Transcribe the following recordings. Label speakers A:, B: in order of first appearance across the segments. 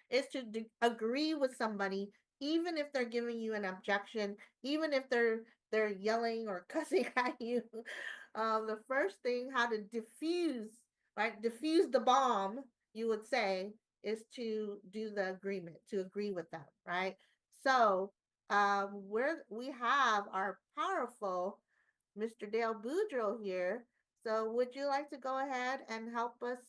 A: is to agree with somebody, even if they're giving you an objection, even if they're yelling or cussing at you. The first thing, how to diffuse, right? Diffuse the bomb, you would say, is to do the agreement, to agree with them, right? So we have our powerful Mr. Dale Boudreaux here. So would you like to go ahead and help us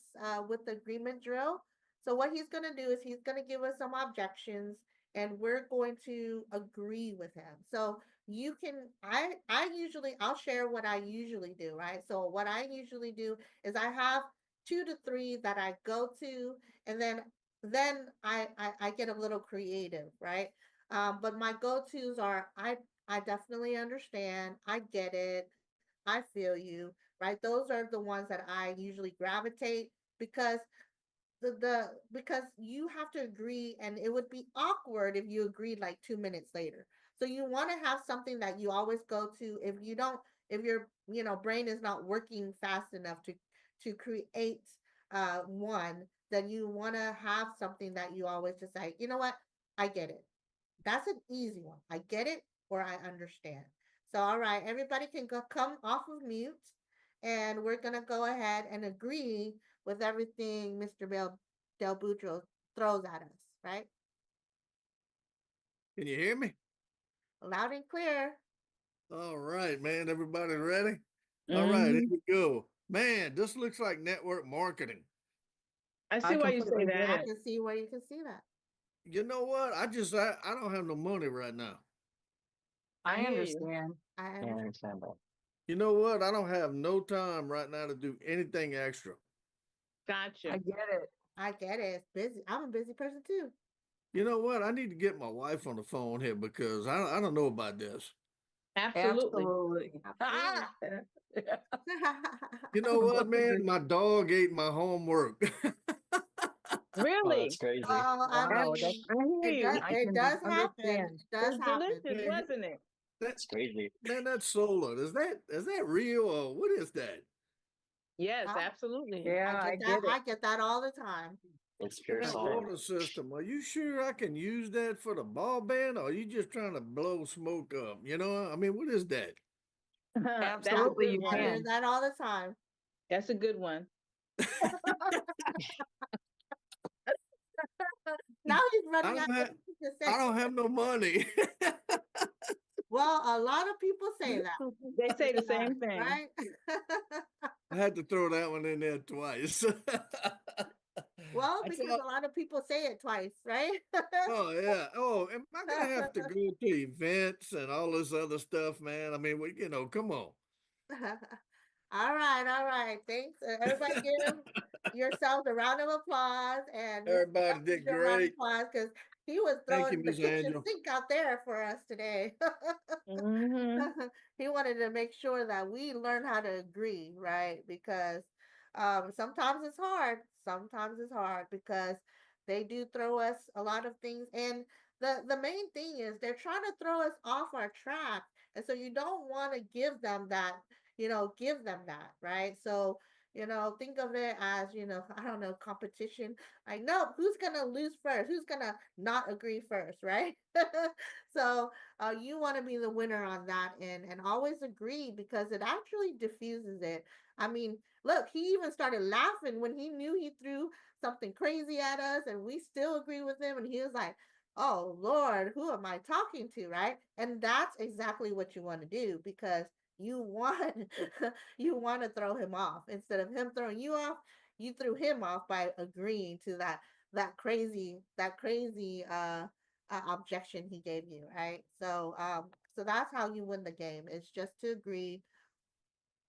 A: with the agreement drill? So what he's going to do is he's going to give us some objections and we're going to agree with him. So you can I usually I'll share what I usually do, right? So what I usually do is I have 2 to 3 that I go to, and then I get a little creative, right? But my go-tos are I definitely understand. I get it. I feel you, right? Those are the ones that I usually gravitate because because you have to agree, and it would be awkward if you agreed like 2 minutes later. So you want to have something that you always go to. If you don't, if your brain is not working fast enough to create one, then you want to have something that you always just say, you know what, I get it. That's an easy one. I get it or I understand. So, all right, everybody can come off of mute, and we're going to go ahead and agree with everything Mr. Del Boudreaux throws at us, right?
B: Can you hear me?
A: Loud and clear.
B: All right, man. Everybody ready? All right, here
C: Hmm.
B: we go. Man, this looks like network marketing.
C: I
A: I
C: see why you say
A: completely get I
C: that.
A: can see where you can see that.
B: You know what? I don't have no money right now.
C: I
D: I
C: hear you.
D: understand.
A: I
D: Yeah, I
A: understand.
D: understand that.
B: You know what? I don't have no time right now to do anything extra.
C: Gotcha.
D: I get it.
A: I get it. It's busy. I'm a busy person too.
B: You know what? I need to get my wife on the phone here because I don't know about this.
C: Absolutely.
D: Absolutely.
A: Absolutely.
B: You know what,
D: Both
B: man?
D: agree.
B: My dog ate my homework.
D: Oh, that's
C: Really?
D: crazy.
A: Well, I
D: Wow,
C: Abs-
D: that's
A: mean,
C: I hear you.
D: I
A: it
D: can
A: does happen.
D: understand.
A: It does
C: It's
A: happen.
C: delicious, wasn't it?
B: that
D: It's crazy.
B: man, that's solar. Is that real or what is that?
C: Yes,
A: Uh,
C: absolutely.
D: Yeah, I get it.
A: I get that all the time.
D: It's pure
B: That
D: salt.
B: water system, are you sure I can use that for the ball band, or are you just trying to blow smoke up? You know, I mean, what is that?
C: That's a
A: I,
D: Absolutely,
C: good
D: you
A: I
C: one.
A: hear
D: can.
A: that all the time.
C: That's a good one.
A: Now he's
B: I
A: running out
B: don't
A: of
B: have,
A: things to
B: I
A: say.
B: don't have no money.
A: Well, a lot of people say that.
C: They say the
A: Uh,
C: same thing.
A: right?
B: I had to throw that one in there twice.
A: Well,
B: I
A: because
B: thought,
A: a lot of people say it twice, right?
B: oh yeah, oh, am I gonna have to go to events and all this other stuff, man? I mean, come on.
A: All right, all right. Thanks. Everybody give yourselves a round of applause, and Mr.
B: Everybody
A: Bell gives
B: did
A: you a round of
B: great.
A: applause because he was
B: Thank you,
A: throwing the
B: Miss
A: kitchen
B: Angel.
A: sink out there for us today.
C: Hmm.
A: He wanted to make sure that we learn how to agree, right? Because sometimes it's hard. Sometimes it's hard because they do throw us a lot of things, and the main thing is they're trying to throw us off our track, and so you don't want to give them that. Give them that, right? So think of it as I don't know, competition. Like, no, who's gonna lose first? Who's gonna not agree first, right? So you want to be the winner on that end and always agree because it actually diffuses it. I mean, look, he even started laughing when he knew he threw something crazy at us and we still agree with him. And he was like, oh, Lord, who am I talking to? Right. And that's exactly what you want to do because you want you want to throw him off instead of him throwing you off. You threw him off by agreeing to that crazy objection he gave you, right? So that's how you win the game. It's just to agree,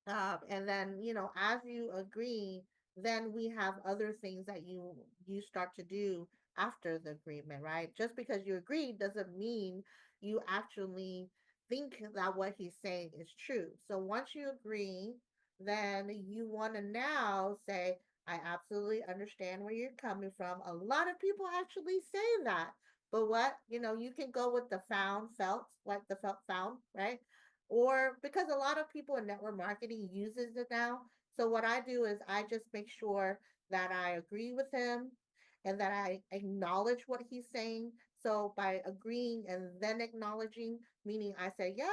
A: and then as you agree, then we have other things that you start to do after the agreement, right? Just because you agree doesn't mean you actually think that what he's saying is true. So once you agree, then you want to now say, I absolutely understand where you're coming from. A lot of people actually say that. But what, you can go with the found felt, like the felt found, right? Or because a lot of people in network marketing uses it now. So what I do is I just make sure that I agree with him, and that I acknowledge what he's saying. So by agreeing and then acknowledging, meaning I say, yeah,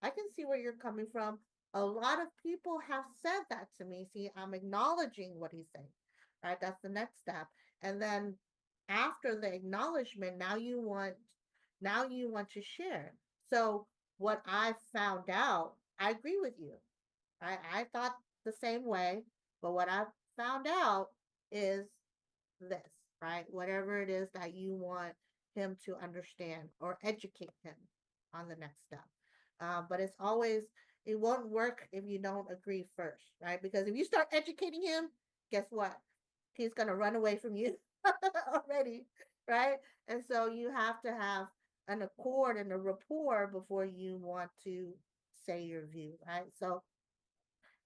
A: I can see where you're coming from. A lot of people have said that to me. See, I'm acknowledging what he's saying, right? That's the next step. And then after the acknowledgement, now you want to share. So what I found out, I agree with you. I thought the same way, but what I found out is this, right? Whatever it is that you want him to understand or educate him on the next step. But it's always, it won't work if you don't agree first, right? Because if you start educating him, guess what? He's going to run away from you already, right? And so you have to have an accord and a rapport before you want to say your view, right? So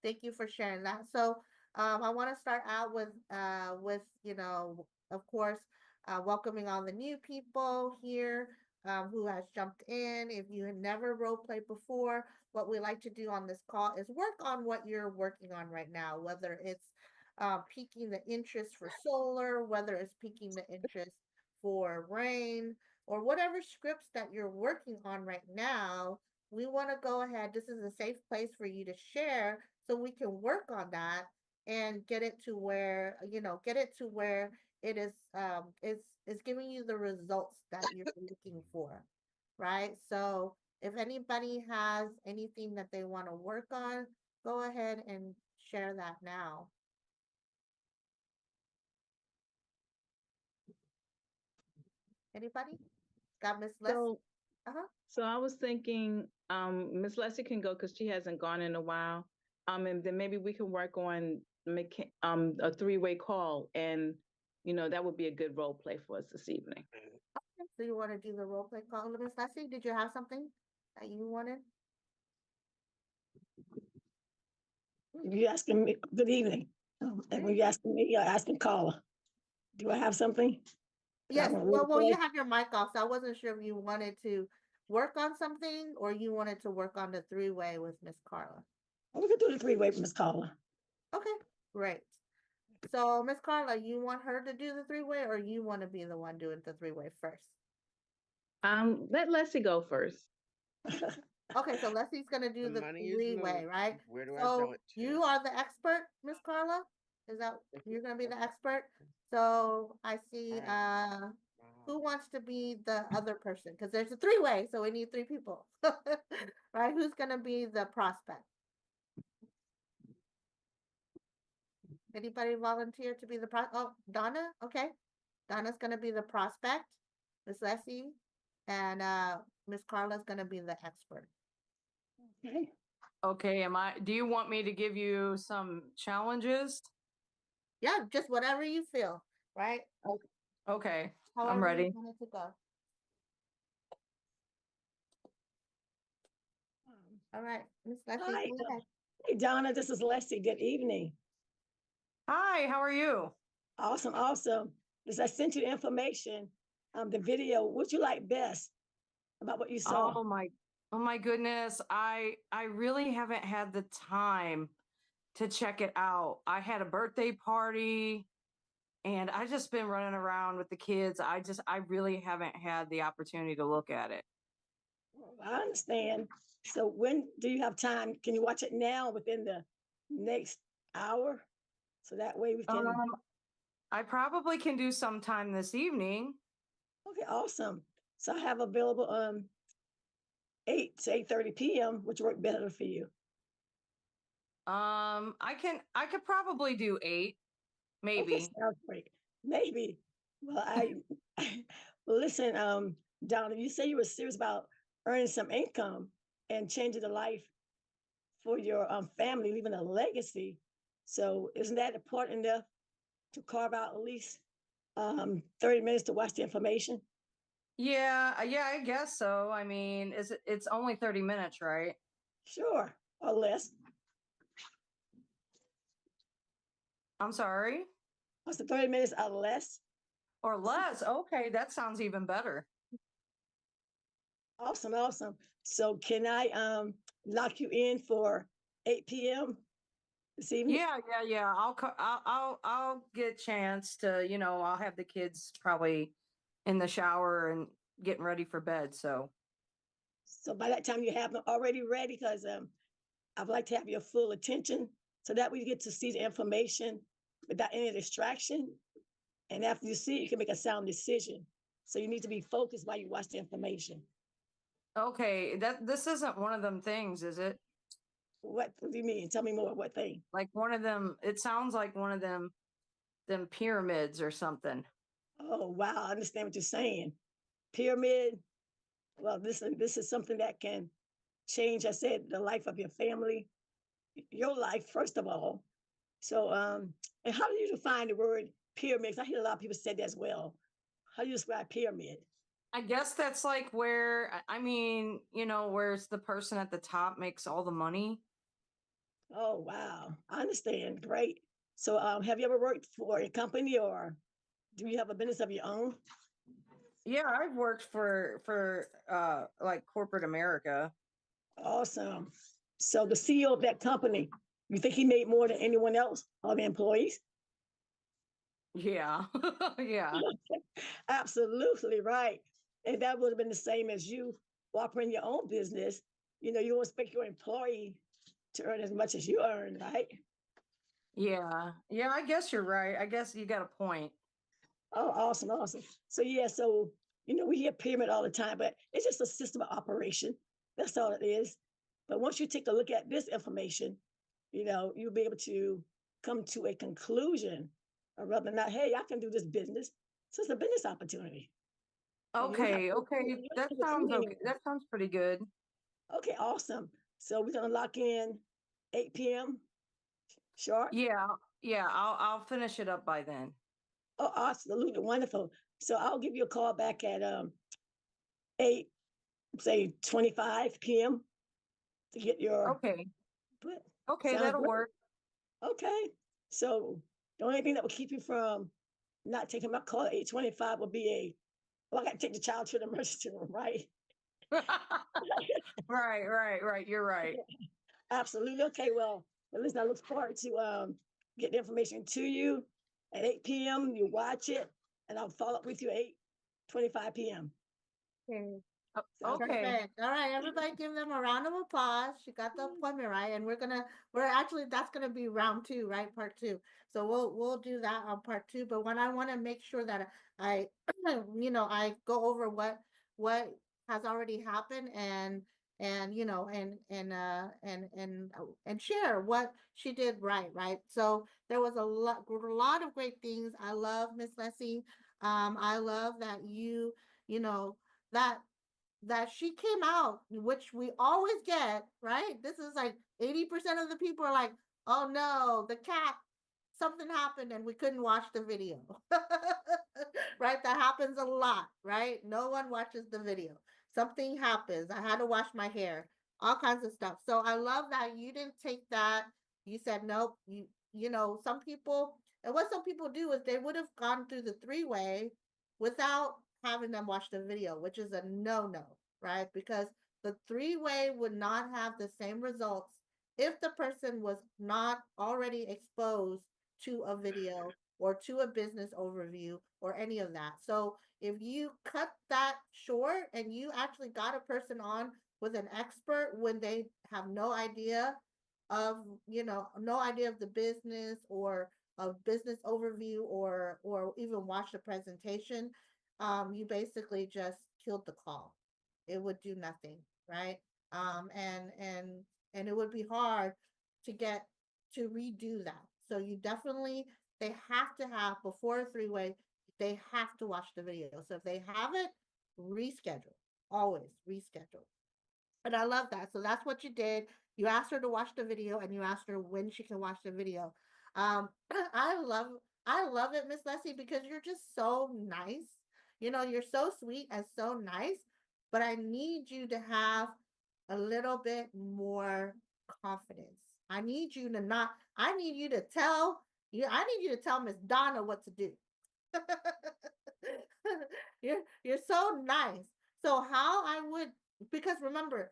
A: thank you for sharing that. So I want to start out with of course, welcoming all the new people here who has jumped in. If you had never role played before, what we like to do on this call is work on what you're working on right now, whether it's piquing the interest for solar, whether it's piquing the interest for rain, or whatever scripts that you're working on right now. We want to go ahead. This is a safe place for you to share so we can work on that and get it to where it is giving you the results that you're looking for, right? So if anybody has anything that they want to work on, go ahead and share that now. Anybody got Miss Les?
C: So,
A: Uh-huh.
C: so I was thinking, Miss Leslie can go because she hasn't gone in a while. And then maybe we can work on making a three-way call, and that would be a good role play for us this evening.
A: Okay, so you want to do the role play call, Miss Leslie? Did you have something that you wanted?
E: You asking me, good evening. And when you asking me, you're asking caller. Do I have something? that I
A: Yes.
E: want to
A: Well, you
E: play?
A: have your mic off, so I wasn't sure if you wanted to work on something or you wanted to work on the three-way with Miss Carla.
E: Oh, we can do the three-way with Miss Caller.
A: Okay, great. So, Miss Carla, you want her to do the three-way or you want to be the one doing the three-way first?
C: Let Leslie go first.
A: Okay, so Leslie's gonna do
F: The
A: the
F: money is
A: three-way,
F: moved.
A: right?
F: Where do I
A: So
F: bill it to?
A: you are the expert, Miss Carla? Is that you're gonna be the expert? So I see
F: Alright.
A: who wants to be the other person? Because there's a three-way, so we need three people. Right? Who's gonna be the prospect? Anybody volunteer to be the oh, Donna? Okay. Donna's gonna be the prospect, Miss Leslie, and Miss Carla's gonna be the expert.
E: Okay.
D: Okay, do you want me to give you some challenges?
A: Yeah, just whatever you feel, right?
D: Okay, I'm
A: However you
D: ready.
A: want it to go. All right, Miss Leslie,
E: Hi,
A: go ahead.
E: hey Donna, this is Leslie. Good evening.
D: Hi, how are you?
E: Awesome, awesome. This I sent you the information, the video. What you like best about what you saw?
D: Oh my goodness. I really haven't had the time to check it out. I had a birthday party and I just been running around with the kids. I really haven't had the opportunity to look at it.
E: I understand. So when do you have time? Can you watch it now within the next hour? So that way we can.
D: Um, I probably can do sometime this evening.
E: Okay, awesome. So I have available 8 to 8:30 p.m., which work better for you.
D: I could probably do 8,
E: Okay,
D: maybe.
E: sounds great. Maybe. Well, well, listen, Donna, you say you were serious about earning some income and changing the life for your family, leaving a legacy. So isn't that important enough to carve out at least 30 minutes to watch the information?
D: Yeah, yeah, I guess so. I mean, it's only 30 minutes, right?
E: Sure, or less.
D: I'm sorry.
E: What's the 30 minutes or less?
D: Or less. Okay, that sounds even better.
E: Awesome, awesome. So can I lock you in for 8 p.m.? this evening?
D: Yeah. I'll get a chance to, I'll have the kids probably in the shower and getting ready for bed. So,
E: So by that time you have them already ready, because I'd like to have your full attention so that we get to see the information without any distraction. And after you see it, you can make a sound decision. So you need to be focused while you watch the information.
D: okay, this isn't one of them things, is it?
E: What do you mean? Tell me more. What thing?
D: Like one of them, it sounds like one of them pyramids or something.
E: Oh, wow. I understand what you're saying. Pyramid. Well, this is something that can change, I said, the life of your family, your life, first of all. So, and how do you define the word pyramid? 'Cause I hear a lot of people say that as well. How do you describe pyramid?
D: I guess that's like where, I mean, where's the person at the top makes all the money.
E: Oh, wow. I understand. Great. So, have you ever worked for a company, or do you have a business of your own?
D: Yeah, I've worked for like corporate America.
E: Awesome. So, the CEO of that company, you think he made more than anyone else, all the employees?
D: Yeah. Yeah.
E: Absolutely right. And that would have been the same as you operating your own business. You don't expect your employee to earn as much as you earn, right?
D: Yeah. Yeah, I guess you're right. I guess you got a point.
E: Oh, awesome, awesome. So yeah, so we hear pyramid all the time, but it's just a system of operation. That's all it is. But once you take a look at this information, you'll be able to come to a conclusion of whether or not, hey, I can do this business. So it's a business opportunity. And you don't have
D: Okay,
E: to, you
D: okay.
E: don't
D: That
E: have to
D: sounds
E: recruit
D: okay.
E: anyone.
D: That sounds pretty good.
E: Okay, awesome. So we're gonna lock in 8 p.m. sharp.
D: Yeah. Yeah, I'll finish it up by then.
E: Oh, absolutely wonderful. So I'll give you a call back at 8, say 25 p.m. to get your
D: Okay.
E: input.
D: Okay,
E: Sounds
D: that'll
E: great.
D: work.
E: Okay. So the only thing that will keep you from not taking my call at 8:25 will be well, I gotta take the child to the emergency room, right?
D: Right. You're right.
E: Absolutely. Okay, well, listen, I look forward to get the information to you at 8 p.m. You watch it, and I'll follow up with you at 8:25 p.m.
A: Okay.
E: Sounds good.
D: Okay.
A: Perfect. All right, everybody give them a round of applause. She got the appointment right. And we're actually, that's gonna be round two, right? Part two. So we'll do that on part two. But when I want to make sure that I I go over what has already happened, and and share what she did right. So there was a lot of great things. I love Miss Leslie. I love that you know that she came out, which we always get, right? This is like 80% of the people are like, oh no, the cat, something happened and we couldn't watch the video. Right? That happens a lot, right? No one watches the video. Something happens. I had to wash my hair, all kinds of stuff. So I love that you didn't take that. You said, nope, some people, and what some people do is they would have gone through the three-way without having them watch the video, which is a no-no, right? Because the three-way would not have the same results if the person was not already exposed to a video or to a business overview or any of that. So if you cut that short and you actually got a person on with an expert when they have no idea of, no idea of the business or a business overview or even watch the presentation, you basically just killed the call. It would do nothing, right? And it would be hard to get to redo that. So you definitely, they have to have, before a three-way, they have to watch the video. So if they haven't, reschedule. Always reschedule. And I love that. So that's what you did. You asked her to watch the video and you asked her when she can watch the video. I love I love it, Miss Leslie, because you're just so nice. You're so sweet and so nice, but I need you to have a little bit more confidence. I need you to tell I need you to tell Miss Donna what to do. You're so nice. So how I would, because remember,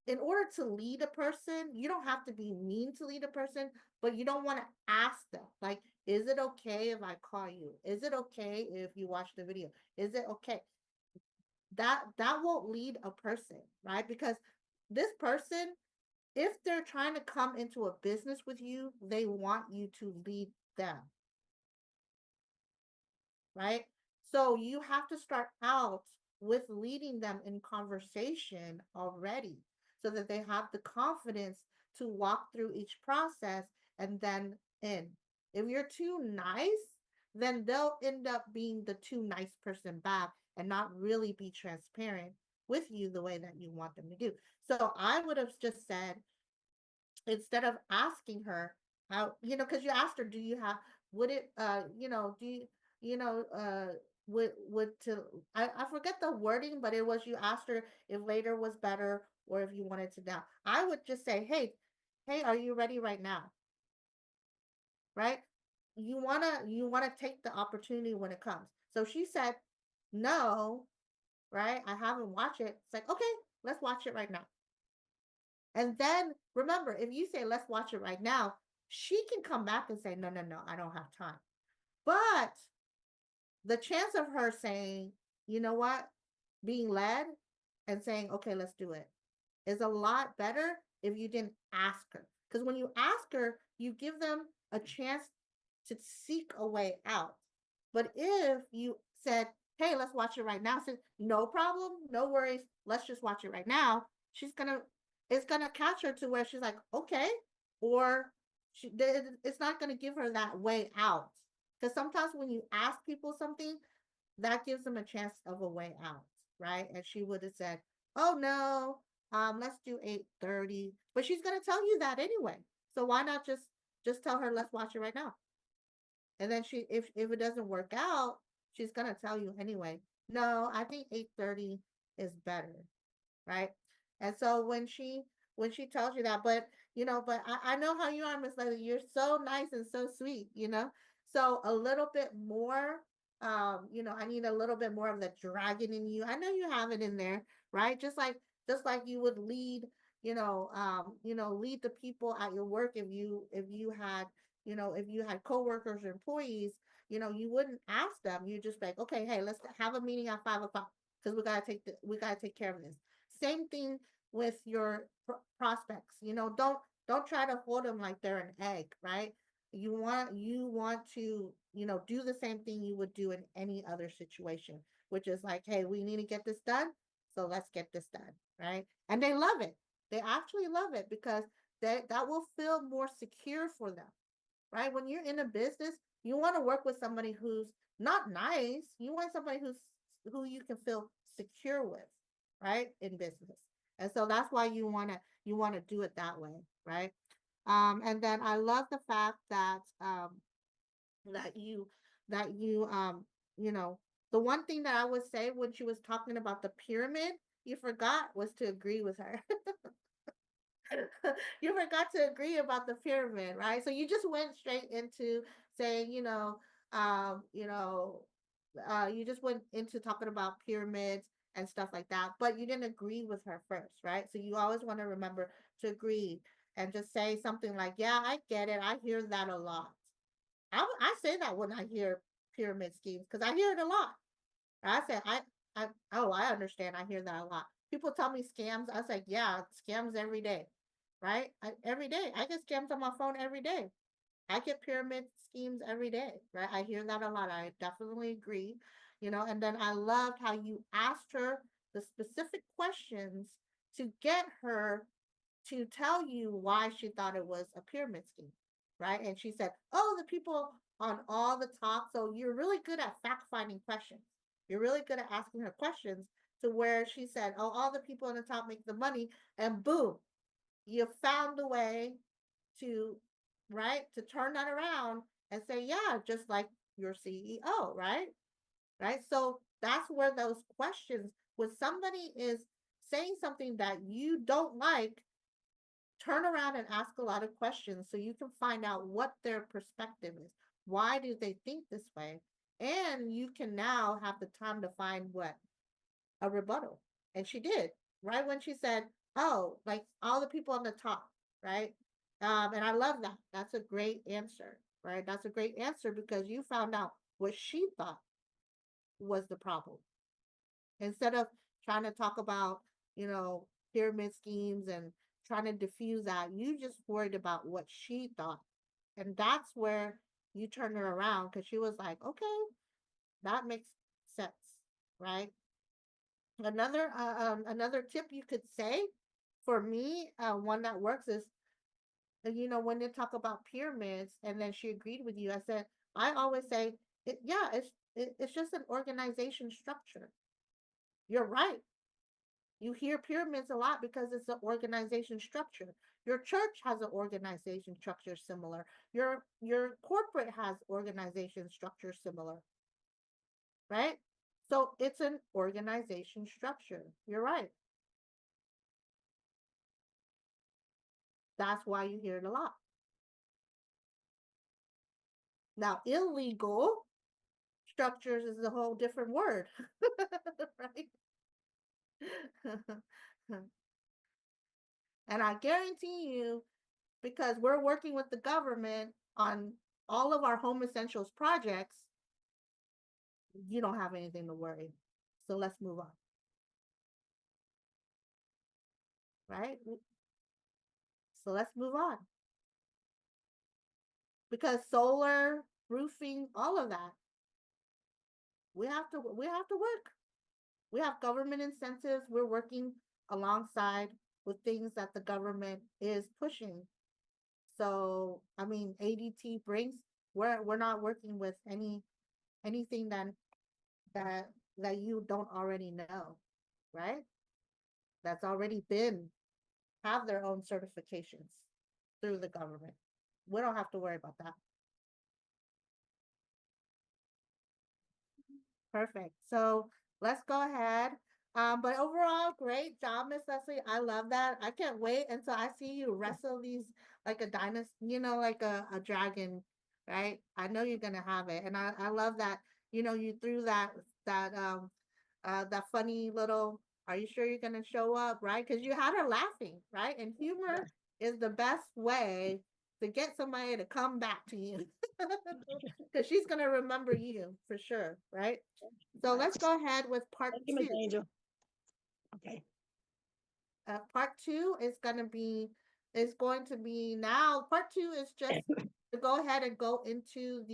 A: in order to lead a person, you don't have to be mean to lead a person, but you don't want to ask them, like, is it okay if I call you? Is it okay if you watch the video? Is it okay? That won't lead a person, right? Because this person, if they're trying to come into a business with you, they want you to lead them, right? So you have to start out with leading them in conversation already so that they have the confidence to walk through each process and then in. If you're too nice, then they'll end up being the too nice person back and not really be transparent with you the way that you want them to do. So I would have just said, instead of asking her how, because you asked her, do you have, would it, do you, you know, would to, I forget the wording, but it was, you asked her if later was better or if you wanted to now. I would just say, hey, are you ready right now? Right? You wanna take the opportunity when it comes. So she said, no, right? I haven't watched it. It's like, okay, let's watch it right now. And then remember, if you say, let's watch it right now, she can come back and say, no, no, no, I don't have time. But the chance of her saying, you know what, being led and saying, okay, let's do it, is a lot better if you didn't ask her. Because when you ask her, you give them a chance to seek a way out. But if you said, hey, let's watch it right now, said, no problem, no worries, let's just watch it right now, it's gonna catch her to where she's like, okay, or it's not gonna give her that way out. Because sometimes when you ask people something, that gives them a chance of a way out, right? And she would have said, oh no, let's do 8:30. But she's gonna tell you that anyway. So why not just tell her, let's watch it right now? And then if it doesn't work out, she's gonna tell you anyway. No, I think 8:30 is better, right? And so when she tells you that, but I know how you are, Miss Leslie. You're so nice and so sweet. So a little bit more, I need a little bit more of the dragon in you. I know you have it in there, right? Just like you would lead the people at your work if you had coworkers or employees, you wouldn't ask them. You just like, okay, hey, let's have a meeting at 5 o'clock because we gotta take care of this. Same thing with your prospects. Don't try to hold them like they're an egg, right? You want to do the same thing you would do in any other situation, which is like, hey, we need to get this done, so let's get this done, right? And they love it. They actually love it because that will feel more secure for them, right? When you're in a business, you want to work with somebody who's not nice. You want somebody who you can feel secure with, right? In business. And so that's why you want to do it that way, right? And then I love the fact that you that you you know the one thing that I would say when she was talking about the pyramid, you forgot was to agree with her. You forgot to agree about the pyramid, right? So you just went straight into saying, you just went into talking about pyramids and stuff like that, but you didn't agree with her first, right? So you always want to remember to agree and just say something like, yeah, I get it. I hear that a lot. I say that when I hear pyramid schemes because I hear it a lot. I said, oh, I understand. I hear that a lot. People tell me scams. I was like, yeah, scams every day, right? Every day. I get scams on my phone every day. I get pyramid schemes every day, right? I hear that a lot. I definitely agree, and then I loved how you asked her the specific questions to get her to tell you why she thought it was a pyramid scheme, right? And she said, oh, the people on all the top. So you're really good at fact finding questions. You're really good at asking her questions to where she said, oh, all the people on the top make the money. And boom, you found a way to, right, to turn that around and say, yeah, just like your CEO, right? Right. So that's where those questions, when somebody is saying something that you don't like, turn around and ask a lot of questions so you can find out what their perspective is. Why do they think this way? And you can now have the time to find what? A rebuttal. And she did. Right when she said, Oh, like all the people on the top, right? And I love that. That's a great answer, right? That's a great answer because you found out what she thought was the problem. Instead of trying to talk about, you know, pyramid schemes and trying to diffuse that, you just worried about what she thought. And that's where you turned her around because she was like, okay, that makes sense, right? Another tip you could say for me, one that works is, you know, when they talk about pyramids, and then she agreed with you. I said, I always say, yeah, it's just an organization structure. You're right. You hear pyramids a lot because it's an organization structure. Your church has an organization structure similar. Your corporate has organization structure similar, right? So it's an organization structure. You're right. That's why you hear it a lot. Now, illegal structures is a whole different word, right? And I guarantee you, because we're working with the government on all of our home essentials projects, you don't have anything to worry. So let's move on, right? So let's move on. Because solar, roofing, all of that, we have to work. We have government incentives. We're working alongside with things that the government is pushing. So I mean, ADT brings, we're not working with anything that that you don't already know, right? That's already been have their own certifications through the government. We don't have to worry about that. Perfect. So let's go ahead. But overall, great job, Miss Leslie. I love that. I can't wait until I see you wrestle these like a dinosaur, you know, like a dragon, right? I know you're gonna have it. And I love that, you know, you threw that funny little, are you sure you're gonna show up, right? Because you had her laughing, right? And humor is the best way to get somebody to come back to you. Because she's gonna remember you for sure, right? So
E: Right.
A: let's go ahead with part
E: Thank you, Miss
A: two.
E: Angel. Okay.
A: Part two is going to be now. Part two is just to go ahead and go into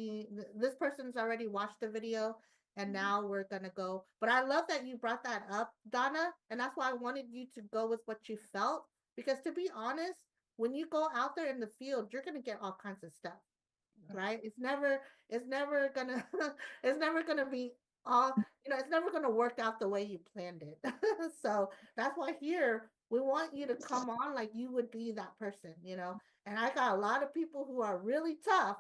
A: this person's already watched the video, and now we're gonna go. But I love that you brought that up, Donna, and that's why I wanted you to go with what you felt, because to be honest, when you go out there in the field, you're gonna get all kinds of stuff, right? It's never gonna it's never gonna be all, it's never gonna work out the way you planned it. So that's why here we want you to come on like you would be that person. And I got a lot of people who are really tough,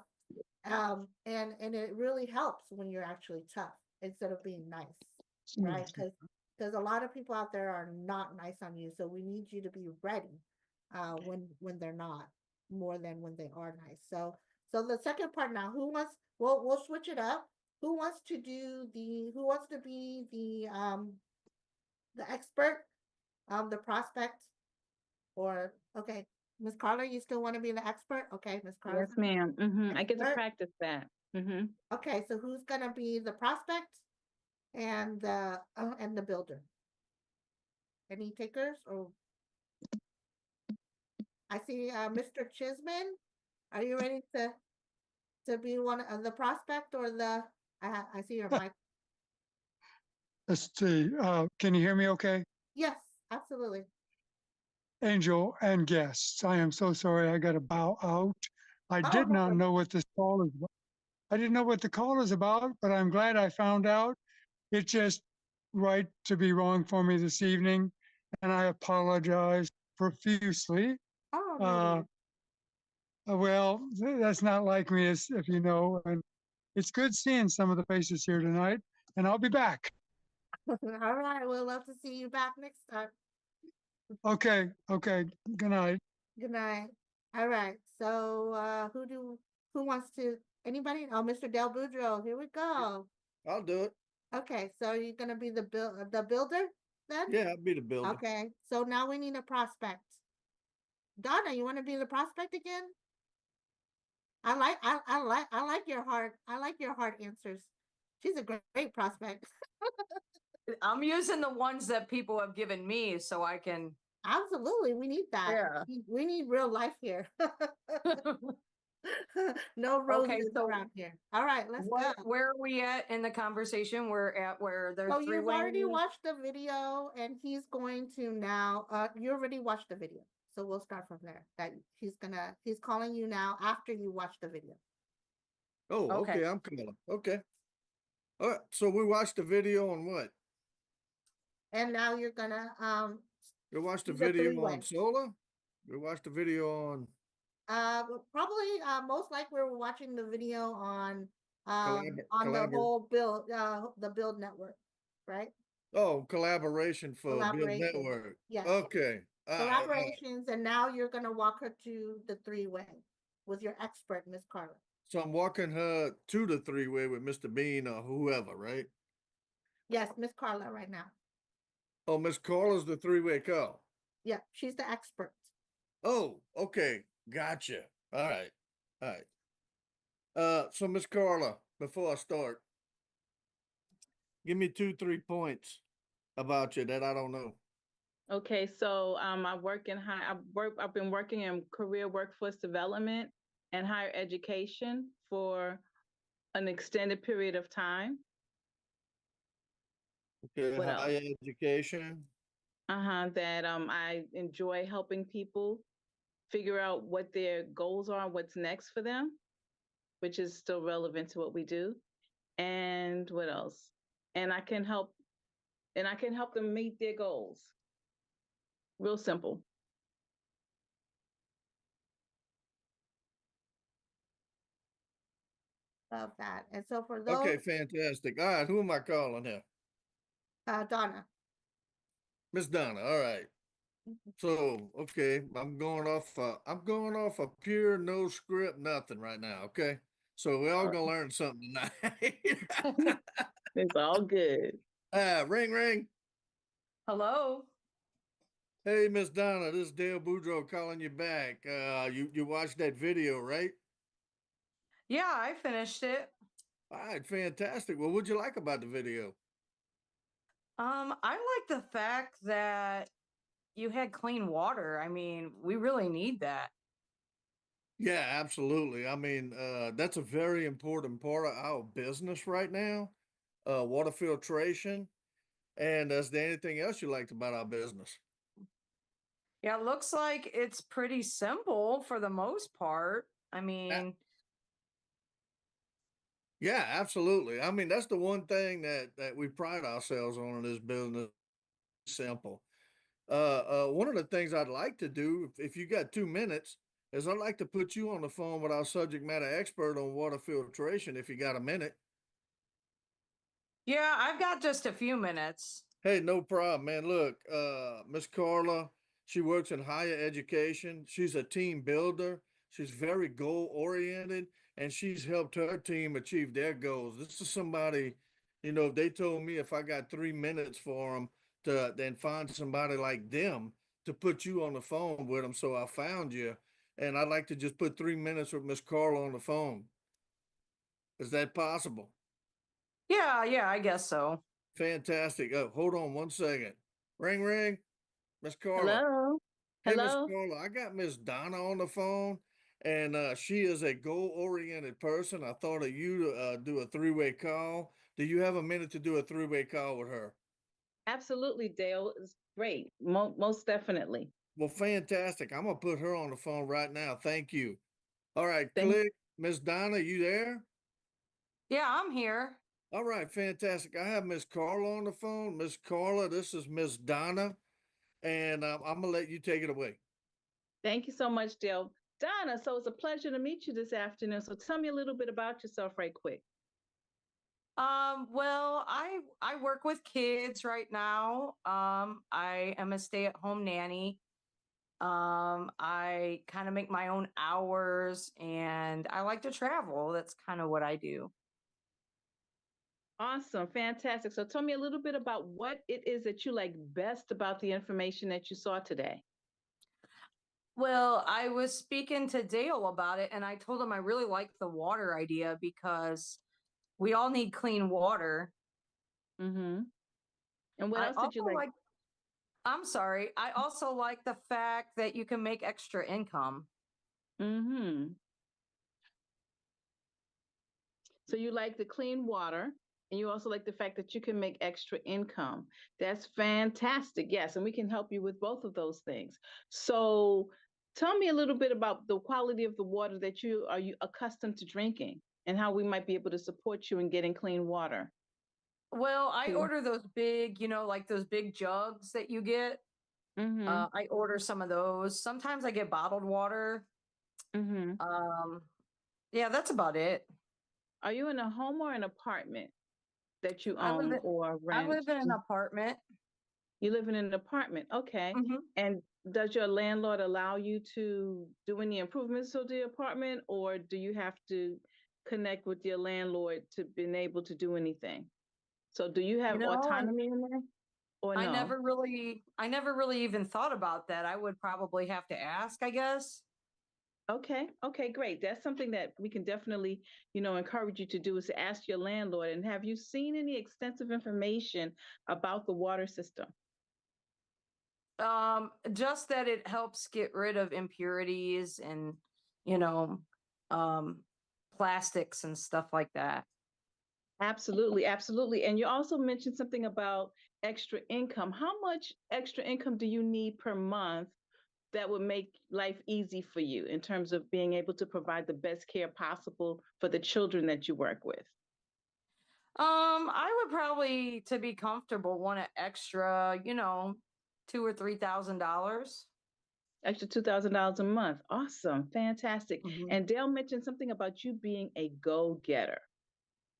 A: and it really helps when you're actually tough instead of being nice, right? Because a lot of people out there are not nice on you, so we need you to be ready when they're not, more than when they are nice. So the second part now, who wants? We'll switch it up. Who wants to be the expert, the prospect, or okay, Miss Carla, you still want to be the expert? Okay, Miss Carla,
C: Yes, ma'am. I get to
A: expert.
C: practice that.
A: Okay, so who's gonna be the prospect and the builder? Any takers? Or I see Mr. Chisman. Are you ready to be one of the prospect or the? I see your mic.
F: Let's see. Can you hear me okay?
A: Yes, absolutely.
F: Angel and guests, I am so sorry I got to bow out. I
A: Oh
F: did
A: no,
F: not know what this call is about. I didn't know what the call is about, but I'm glad I found out. It's just right to be wrong for me this evening, and I apologize profusely.
A: oh no
F: Uh,
A: worries.
F: well, that's not like me, as if you know, and it's good seeing some of the faces here tonight, and I'll be back.
A: All right, we'll love to see you back next time.
F: Okay, okay. Good night.
A: Good night. All right. So who wants to anybody? Oh, Mr. Del Boudreaux. Here we go.
B: I'll do it.
A: Okay, so you're gonna be the builder? then?
B: Yeah, I'll be the builder.
A: Okay, so now we need a prospect. Donna, you want to be the prospect again? I like your heart. I like your heart answers. She's a great prospect.
D: I'm using the ones that people have given me so I can.
A: Absolutely, we need that.
D: Yeah.
A: We need real life here. No
D: Okay,
A: roses
D: so
A: around here. All right, let's go.
D: where are we at in the conversation? We're at where there's
A: So you've
D: three-way.
A: already watched the video, and he's going to now. You already watched the video, so we'll start from there. That he's calling you now after you watch the video.
B: Oh,
D: Okay.
B: okay, I'm calling. Okay. All right. So we watched the video on what?
A: And now you're gonna
B: We watched the
A: do the
B: video
A: three-way.
B: on solar. We watched the video on
A: Probably most likely we're watching the video on the
B: collabor
A: whole the build network, right?
B: collaboration for Build
A: Collaboration.
B: Network.
A: Yes.
B: Okay. All right. All right.
A: Collaborations, and now you're gonna walk her to the three-way with your expert, Miss Carla.
B: So I'm walking her to the three-way with Mr. Bean or whoever, right?
A: Yes, Miss Carla right now.
B: Oh, Miss Carla's the three-way call.
A: Yeah, she's the expert.
B: Oh, okay. Gotcha. All right. All right. So Miss Carla, before I start, give me 2, 3 points about you that I don't know.
C: Okay, so I work in I've been working in career workforce development and higher education for an extended period of time.
B: Okay,
C: What else?
B: higher education.
C: That I enjoy helping people figure out what their goals are, what's next for them, which is still relevant to what we do. And what else? And I can help them meet their goals. Real simple.
A: Love that. And so for
B: Okay,
A: those,
B: fantastic. All right, who am I calling here?
A: Donna.
B: Miss Donna. All right. So, okay, I'm going off a pure no script, nothing right now. Okay. So we're all gonna learn something tonight.
C: It's all good.
B: Ring ring.
D: Hello.
B: Hey, Miss Donna, this is Dale Boudreaux calling you back. You watched that video, right?
D: Yeah, I finished it.
B: All right, fantastic. Well, what'd you like about the video?
D: I like the fact that you had clean water. I mean, we really need that.
B: Yeah, absolutely. I mean, that's a very important part of our business right now, water filtration. And is there anything else you liked about our business?
D: Yeah, it looks like it's pretty simple for the most part. I
B: A-
D: mean,
B: Yeah, absolutely. I mean, that's the one thing that we pride ourselves on in this business. Simple. One of the things I'd like to do, if you got 2 minutes, is I'd like to put you on the phone with our subject matter expert on water filtration. If you got a minute.
D: yeah, I've got just a few minutes.
B: Hey, no problem, man. Look, Miss Carla, she works in higher education. She's a team builder. She's very goal oriented, and she's helped her team achieve their goals. This is somebody, if they told me if I got 3 minutes for them to then find somebody like them to put you on the phone with them. So I found you, and I'd like to just put 3 minutes with Miss Carla on the phone. Is that possible?
D: Yeah, I guess so.
B: Fantastic. Oh, hold on 1 second. Ring, ring. Miss Carla.
C: Hello.
B: Hey, Miss
C: Hello.
B: Carla, I got Miss Donna on the phone, and she is a goal-oriented person. I thought of you to do a three-way call. Do you have a minute to do a three-way call with her?
C: Absolutely, Dale. It's great. Most definitely.
B: Well, fantastic. I'm gonna put her on the phone right now. Thank you. All right,
C: Thank
B: click. Miss Donna, you there?
D: Yeah, I'm here.
B: All right, fantastic. I have Miss Carla on the phone. Miss Carla, this is Miss Donna, and I'm gonna let you take it away.
C: Thank you so much, Dale. Donna, so it's a pleasure to meet you this afternoon. So tell me a little bit about yourself right quick.
D: Well, I work with kids right now. I am a stay-at-home nanny. I kind of make my own hours and I like to travel. That's kind of what I do.
C: Awesome, fantastic. So tell me a little bit about what it is that you like best about the information that you saw today.
D: Well, I was speaking to Dale about it, and I told him I really like the water idea because we all need clean water.
C: Mm-hmm. And what
D: I
C: else did you
D: also
C: like?
D: like, I'm sorry, I also like the fact that you can make extra income.
C: Mm-hmm. So you like the clean water, and you also like the fact that you can make extra income. That's fantastic. Yes, and we can help you with both of those things. So tell me a little bit about the quality of the water that you accustomed to drinking and how we might be able to support you in getting clean water.
D: Well, I
C: Okay.
D: order those big, like those big jugs that you get.
C: Mm-hmm.
D: I order some of those. Sometimes I get bottled water.
C: Mm-hmm.
D: Um, yeah, that's about it.
C: Are you in a home or an apartment that you
D: I live
C: own
D: in
C: or
D: I
C: rent?
D: live in an apartment.
C: You live in an apartment. Okay.
D: Hmm.
C: And does your landlord allow you to do any improvements to the apartment, or do you have to connect with your landlord to being able to do anything? So do you
D: You
C: have
D: know, and
C: autonomy in there or no?
D: I never really even thought about that. I would probably have to ask, I guess.
C: Okay. Okay, great. That's something that we can definitely, encourage you to do is to ask your landlord. And have you seen any extensive information about the water system?
D: Just that it helps get rid of impurities and, you know, um, plastics and stuff like that.
C: Absolutely, absolutely. And you also mentioned something about extra income. How much extra income do you need per month that would make life easy for you in terms of being able to provide the best care possible for the children that you work with?
D: I would probably, to be comfortable, want an extra, $2,000 or $3,000.
C: Extra $2,000 a month. Awesome, fantastic.
D: Hmm.
C: And Dale mentioned something about you being a go-getter.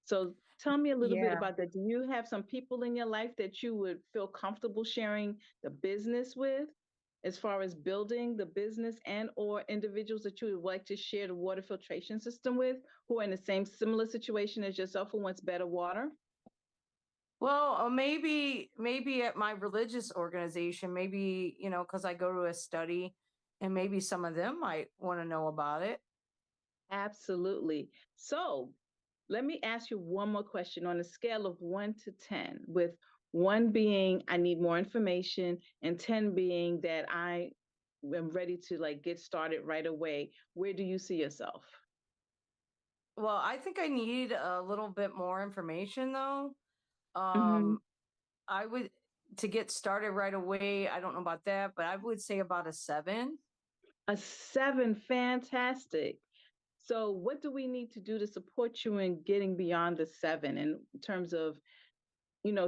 C: So tell me a little bit
D: Yeah.
C: about that. Do you have some people in your life that you would feel comfortable sharing the business with as far as building the business and or individuals that you would like to share the water filtration system with who are in the same similar situation as yourself who wants better water?
D: Well, maybe at my religious organization, maybe, because I go to a study and maybe some of them might want to know about it.
C: Absolutely. So let me ask you one more question on a scale of 1 to 10, with one being I need more information and 10 being that I am ready to like get started right away. Where do you see yourself?
D: Well, I think I need a little bit more information though.
C: Hmm.
D: Um, I would to get started right away. I don't know about that, but I would say about a 7.
C: A 7, fantastic. So, what do we need to do to support you in getting beyond the 7 in terms of,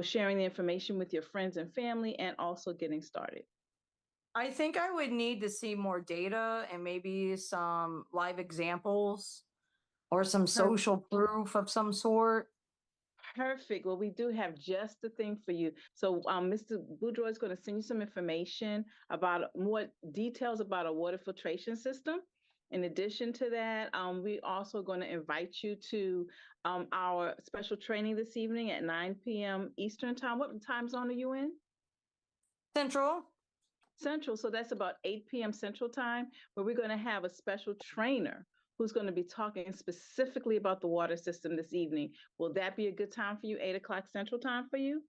C: sharing the information with your friends and family and also getting started?
D: I think I would need to see more data and maybe some live examples or some social proof of some sort.
C: Perfect. Well, we do have just the thing for you. So, Mr. Boudreau is going to send you some information about more details about a water filtration system. In addition to that, we also going to invite you to our special training this evening at 9 p.m. Eastern time. What time zone are you in?
D: Central.
C: Central. So that's about 8 p.m. Central time, where we're going to have a special trainer who's going to be talking specifically about the water system this evening. Will that be a good time for you? 8 o'clock Central time for you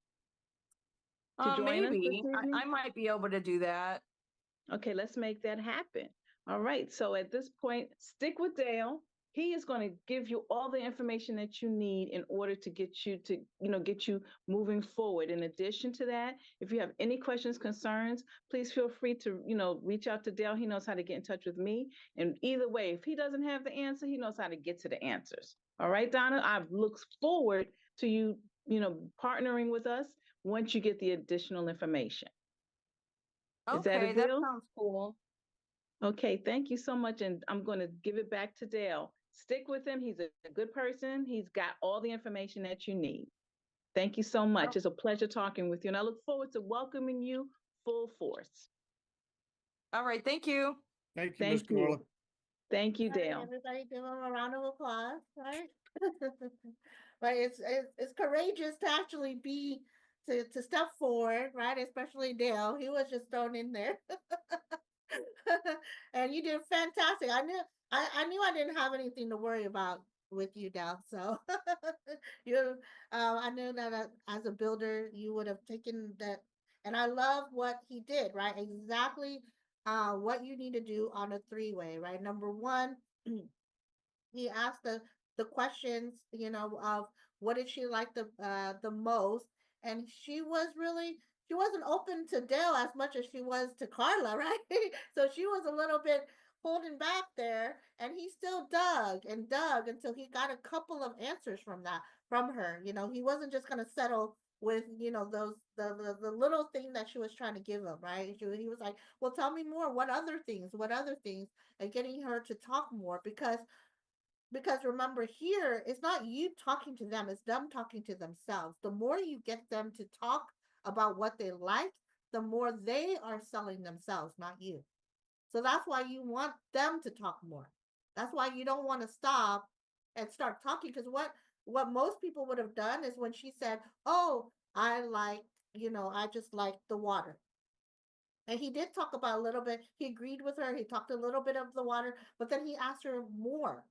C: to join us this
D: Maybe
C: evening?
D: I might be able to do that.
C: Okay, let's make that happen. All right. So at this point, stick with Dale. He is going to give you all the information that you need in order to get you moving forward. In addition to that, if you have any questions, concerns, please feel free to, reach out to Dale. He knows how to get in touch with me. And either way, if he doesn't have the answer, he knows how to get to the answers. All right, Donna, I look forward to you, partnering with us once you get the additional information. Is that a
D: Okay, that
C: deal?
D: sounds cool.
C: Okay, thank you so much. And I'm going to give it back to Dale. Stick with him. He's a good person. He's got all the information that you need. Thank you so
D: Oh,
C: much. It's a pleasure talking with you. And I look forward to welcoming you full force.
D: all right, thank you.
B: Thank you, Miss
C: Thank you.
B: Carla.
C: Thank you,
A: All right,
C: Dale.
A: everybody give him a round of applause, right? But it's courageous to actually be to step forward, right? Especially Dale, he was just thrown in there, and you did fantastic. I knew I didn't have anything to worry about with you, Dale. So you, I knew that as a builder, you would have taken that, and I love what he did, right? Exactly, what you need to do on a three-way, right? Number one. He asked the questions, of what did she like the most, and she wasn't open to Dale as much as she was to Carla, right? So she was a little bit holding back there, and he still dug and dug until he got a couple of answers from her. He wasn't just gonna settle with those the little thing that she was trying to give him, right? He was like, well, tell me more. What other things, and getting her to talk more, because remember, here it's not you talking to them, it's them talking to themselves. The more you get them to talk about what they like, the more they are selling themselves, not you. So that's why you want them to talk more. That's why you don't want to stop and start talking, because what most people would have done is when she said, oh, I just like the water. And he did talk about a little bit. He agreed with her. He talked a little bit of the water, but then he asked her more,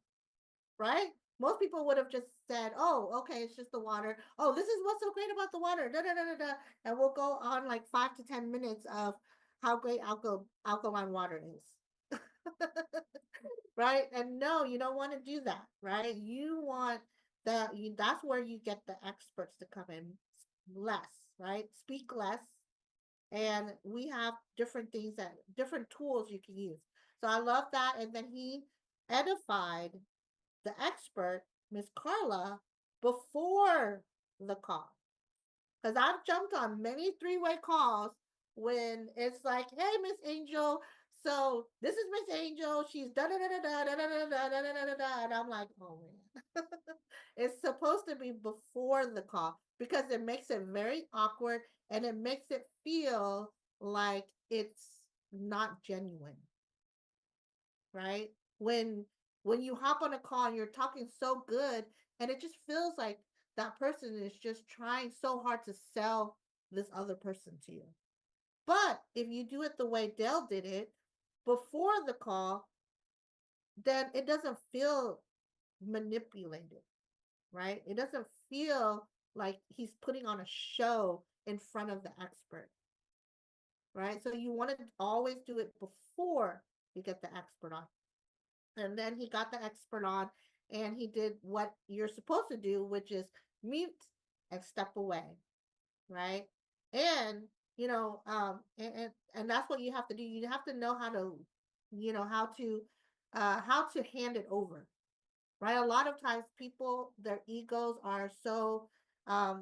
A: right? Most people would have just said, "Oh, okay, it's just the water. Oh, this is what's so great about the water." Da da da da da, and we'll go on like 5 to 10 minutes of how great alkaline water is, right? And no, you don't want to do that, right? You want that's where you get the experts to come in less, right? Speak less, and we have different tools you can use. So I love that, and then he edified the expert, Miss Carla, before the call. Because I've jumped on many three-way calls when it's like, hey, Miss Angel, so this is Miss Angel. She's da da da da da da da da da da da da da. And I'm like, oh man. It's supposed to be before the call because it makes it very awkward and it makes it feel like it's not genuine, right? When you hop on a call and you're talking so good, and it just feels like that person is just trying so hard to sell this other person to you. But if you do it the way Dell did it before the call, then it doesn't feel manipulated, right? It doesn't feel like he's putting on a show in front of the expert, right? So you want to always do it before you get the expert on. And then he got the expert on, and he did what you're supposed to do, which is mute and step away, right? And and that's what you have to do. You have to know how to, how to hand it over, right? A lot of times people, their egos are so,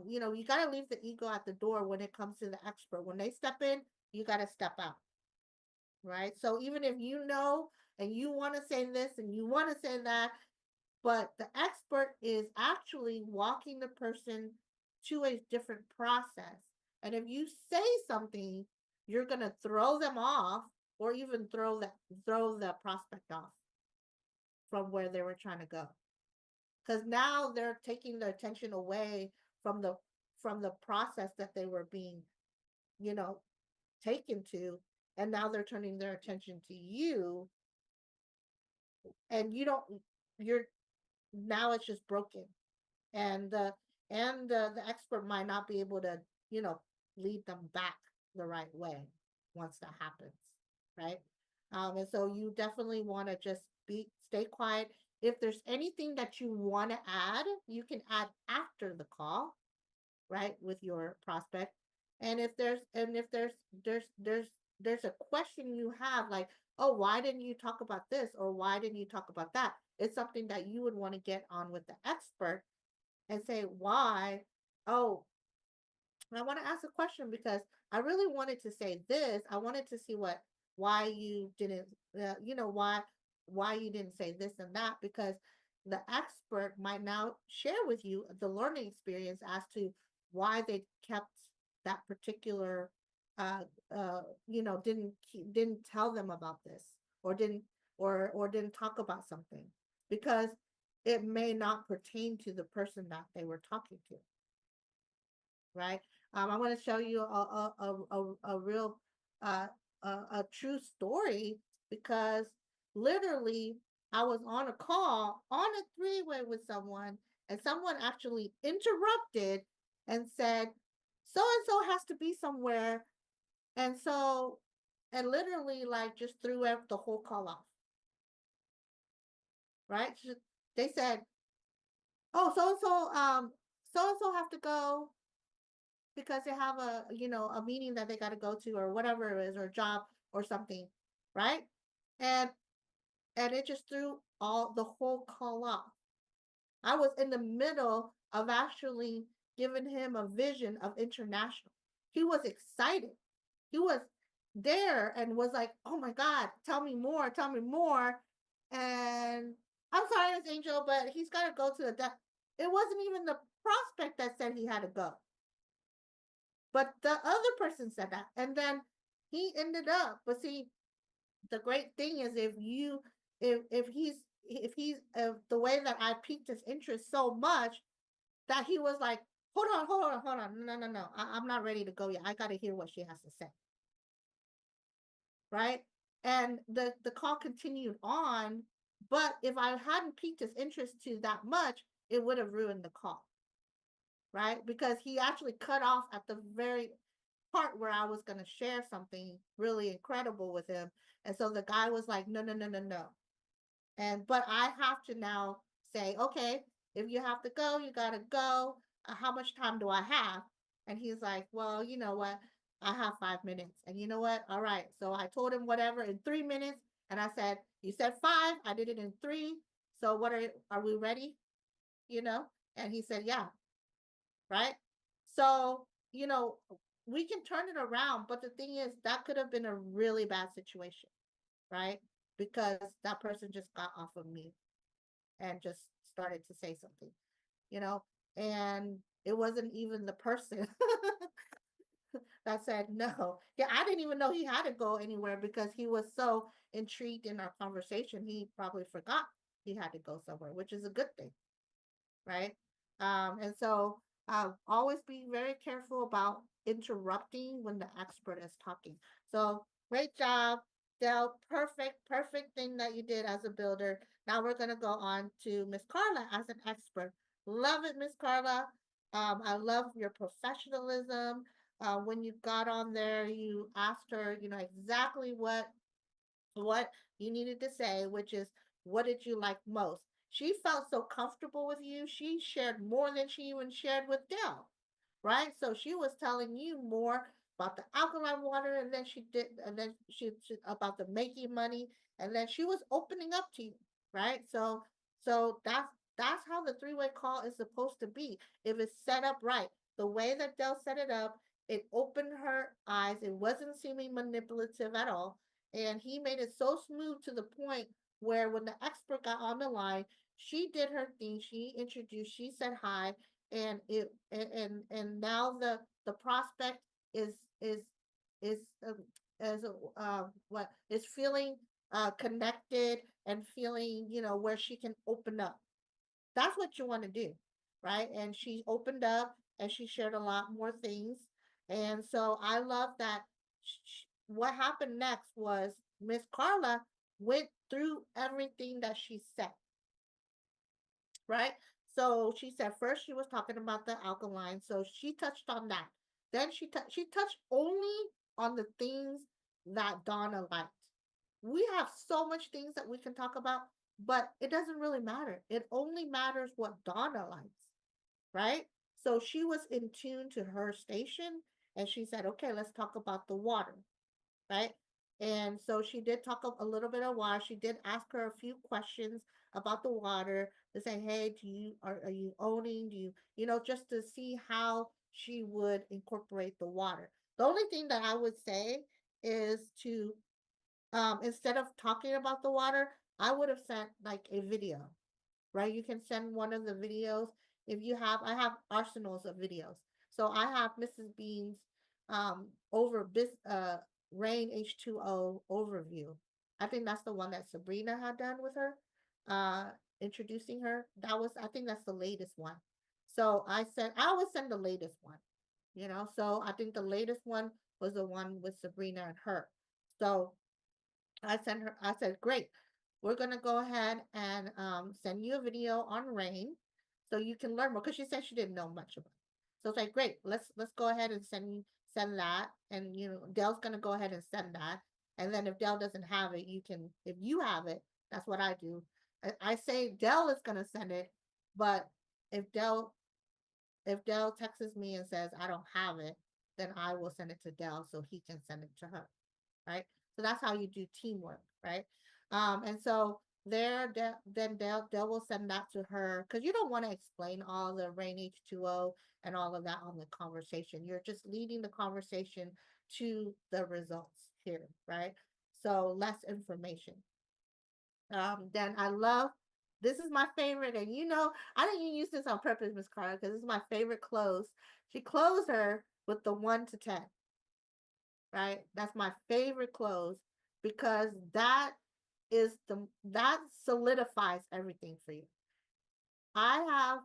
A: you got to leave the ego at the door when it comes to the expert. When they step in, you got to step out, right? So even if you know and you want to say this and you want to say that, but the expert is actually walking the person to a different process. And if you say something, you're going to throw them off, or even throw the prospect off from where they were trying to go. Because now they're taking their attention away from the process that they were being, you know, taken to, and now they're turning their attention to you, and you don't you're now it's just broken, and the expert might not be able to, you know lead them back the right way once that happens, right? And so you definitely want to just stay quiet. If there's anything that you want to add, you can add after the call, right, with your prospect. And if there's a question you have, like, oh, why didn't you talk about this, or why didn't you talk about that, it's something that you would want to get on with the expert and say why. Oh, I want to ask a question because I really wanted to say this. I wanted to see why you didn't, why you didn't say this and that, because the expert might now share with you the learning experience as to why they kept that particular, uh, didn't tell them about this, or didn't talk about something, because it may not pertain to the person that they were talking to, right? I want to show you a real uh a true story, because literally I was on a call on a three-way with someone, and someone actually interrupted and said so and so has to be somewhere, and so and literally like just threw out the whole call off, right? They said, "Oh, so and so have to go because they have a, a meeting that they got to go to, or whatever it is, or job or something," right? And it just threw all the whole call off. I was in the middle of actually giving him a vision of international. He was excited. He was there and was like, "Oh my God, tell me more, tell me more." And I'm sorry, Miss Angel, but he's got to go to the. It wasn't even the prospect that said he had to go, but the other person said that. And then he ended up, but see, the great thing is, if the way that I piqued his interest so much that he was like, hold on, no, I'm not ready to go yet. I got to hear what she has to say, right? And the call continued on, but if I hadn't piqued his interest to that much, it would have ruined the call, right? Because he actually cut off at the very part where I was going to share something really incredible with him. And so the guy was like, no, no, no, no, no. But I have to now say, okay, if you have to go, you got to go. How much time do I have? And he's like, well, you know what? I have 5 minutes. And you know what? All right. So I told him whatever in 3 minutes. And I said, you said five. I did it in three. So are we ready? And he said, yeah. Right. So, we can turn it around. But the thing is, that could have been a really bad situation, right? Because that person just got off of me and just started to say something, you know, and it wasn't even the person that said no. Yeah, I didn't even know he had to go anywhere because he was so intrigued in our conversation. He probably forgot he had to go somewhere, which is a good thing, right? And so always be very careful about interrupting when the expert is talking. So great job, Del. Perfect thing that you did as a builder. Now we're gonna go on to Miss Carla as an expert. Love it, Miss Carla. I love your professionalism. When you got on there, you asked her, exactly what you needed to say, which is, what did you like most? She felt so comfortable with you. She shared more than she even shared with Dell, right? So she was telling you more about the alkaline water, and then she about the making money, and then she was opening up to you, right? So that's how the three-way call is supposed to be. If it's set up right, the way that Dell set it up, it opened her eyes. It wasn't seeming manipulative at all, and he made it so smooth to the point where when the expert got on the line, she did her thing. She introduced. She said hi, and now the prospect is is is as what is feeling connected and feeling, where she can open up. That's what you want to do, right? And she opened up and she shared a lot more things. And so I love that. What happened next was Miss Carla went through everything that she said, right? So she said first she was talking about the alkaline, so she touched on that. Then she touched only on the things that Donna liked. We have so much things that we can talk about, but it doesn't really matter. It only matters what Donna likes, right? So she was in tune to her station, and she said, okay, let's talk about the water, right? And so she did talk a little bit of water. She did ask her a few questions about the water to say, hey, are you owning? Do just to see how she would incorporate the water. The only thing that I would say is to instead of talking about the water, I would have sent like a video, right? You can send one of the videos. I have arsenals of videos. So I have Mrs. Bean's over this rain H2O overview. I think that's the one that Sabrina had done with her. introducing her. That was, I think that's the latest one. So I always send the latest one, you know. So I think the latest one was the one with Sabrina and her. So I sent her, I said, great, we're gonna go ahead and send you a video on rain so you can learn more because she said she didn't know much about it. So it's like, great, let's go ahead and send that. And you know, Dell's gonna go ahead and send that. And then if Dell doesn't have it, you can, if you have it, that's what I do. I say Dell is gonna send it, but if Dell if Dell texts me and says I don't have it, then I will send it to Dell so he can send it to her, right? So that's how you do teamwork, right? And so then Dell will send that to her because you don't want to explain all the Rain H2O and all of that on the conversation. You're just leading the conversation to the results here, right? So less information. Then I love, this is my favorite, and you know, I didn't even use this on purpose, Miss Carla, because this is my favorite close. She closed her with the 1 to 10, right? That's my favorite close because that solidifies everything for you. I have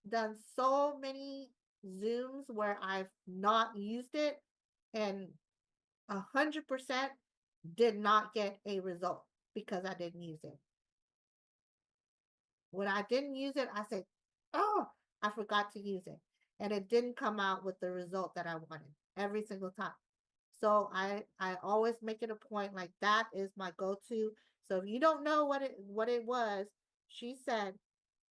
A: done so many Zooms where I've not used it, and 100% did not get a result because I didn't use it. When I didn't use it, I said, oh, I forgot to use it. And it didn't come out with the result that I wanted every single time. So I always make it a point like that is my go-to. So if you don't know what it was, she said